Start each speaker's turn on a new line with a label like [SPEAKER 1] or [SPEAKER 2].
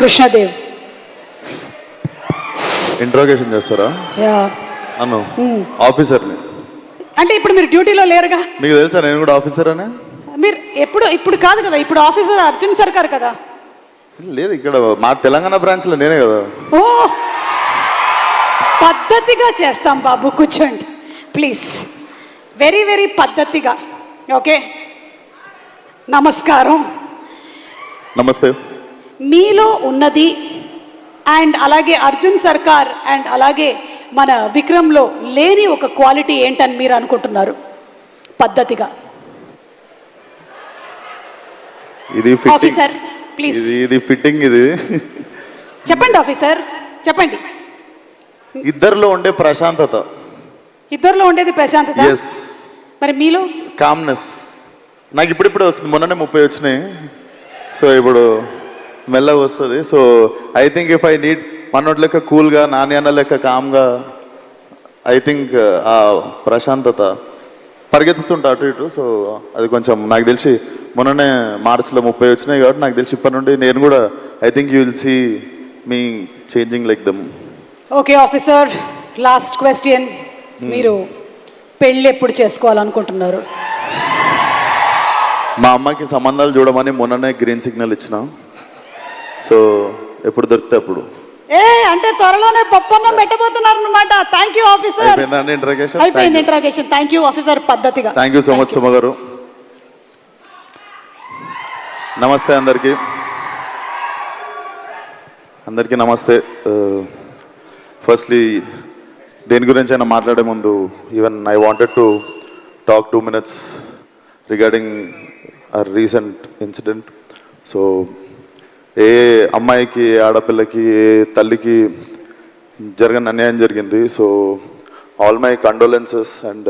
[SPEAKER 1] Krishnadev.
[SPEAKER 2] Interrogation చేస్తారా
[SPEAKER 1] yeah.
[SPEAKER 2] నన్ను? ఆఫీసర్ని.
[SPEAKER 1] అంటే ఇప్పుడు మీరు డ్యూటీలో లేరుగా.
[SPEAKER 2] మీకు తెలుసా నేను కూడా ఆఫీసర్ అని?
[SPEAKER 1] మీరు ఇప్పుడు కాదు కదా, ఇప్పుడు ఆఫీసర్ అర్జున్ సర్కార్ కదా.
[SPEAKER 2] లేదు, ఇక్కడ మా తెలంగాణ బ్రాంచ్లో నేనే కదా.
[SPEAKER 1] ఓ, పద్ధతిగా చేస్తాం బాబు, కూర్చోండి ప్లీజ్. వెరీ వెరీ పద్ధతిగా. ఓకే, నమస్కారం.
[SPEAKER 2] నమస్తే.
[SPEAKER 1] మీలో ఉన్నది అండ్ అలాగే అర్జున్ సర్కార్ అండ్ అలాగే మన విక్రమ్లో లేని ఒక క్వాలిటీ ఏంటని మీరు అనుకుంటున్నారు? పద్ధతిగా.
[SPEAKER 2] ఇది
[SPEAKER 1] ఆఫీసర్ ప్లీజ్.
[SPEAKER 2] ఇది ఫిట్టింగ్. ఇది
[SPEAKER 1] చెప్పండి ఆఫీసర్, చెప్పండి.
[SPEAKER 2] ఇద్దరిలో ఉండే ప్రశాంతత.
[SPEAKER 1] ఇద్దరిలో ఉండేది ప్రశాంతత.
[SPEAKER 2] ఎస్.
[SPEAKER 1] మరి మీలో?
[SPEAKER 2] కామ్నెస్. నాకు ఇప్పుడిప్పుడే వస్తుంది, మొన్ననే 30 వచ్చినాయి. సో ఇప్పుడు మెల్లగా వస్తుంది. So I think if I need మనోటి లెక్క కూల్గా, నాని అన్న లెక్క కామ్గా, ఐ థింక్ ఆ ప్రశాంతత పరిగెత్తుతుంటా అటు ఇటు. సో అది కొంచెం నాకు తెలిసి మొన్ననే మార్చిలో 30 వచ్చినాయి కాబట్టి నాకు తెలిసి ఇప్పటి నుండి నేను కూడా I think you will see me changing like them.
[SPEAKER 1] Okay officer, last question. మీరు పెళ్ళి ఎప్పుడు చేసుకోవాలనుకుంటున్నారు?
[SPEAKER 2] మా అమ్మకి సంబంధాలు చూడమని మొన్ననే గ్రీన్ సిగ్నల్ ఇచ్చిన. సో ఎప్పుడు దొరికితే అప్పుడు.
[SPEAKER 1] అంటే త్వరలోనే పప్పన్నం పెట్టబోతున్నారు అనమాట. Thank you officer.
[SPEAKER 2] అయిపోయిందండి ఇంట్రాగేషన్?
[SPEAKER 1] అయిపోయింది ఇంట్రాగేషన్. థ్యాంక్ యూ ఆఫీసర్, పద్ధతిగా.
[SPEAKER 2] Thank you so much Suma గారు. నమస్తే అందరికీ. అందరికీ నమస్తే. ఫస్ట్లీ దేని గురించి అయినా మాట్లాడే ముందు even I wanted to talk 2 minutes regarding a recent incident. So ఏ అమ్మాయికి, ఆడపిల్లకి, ఏ తల్లికి జరగని అన్యాయం జరిగింది. So all my condolences and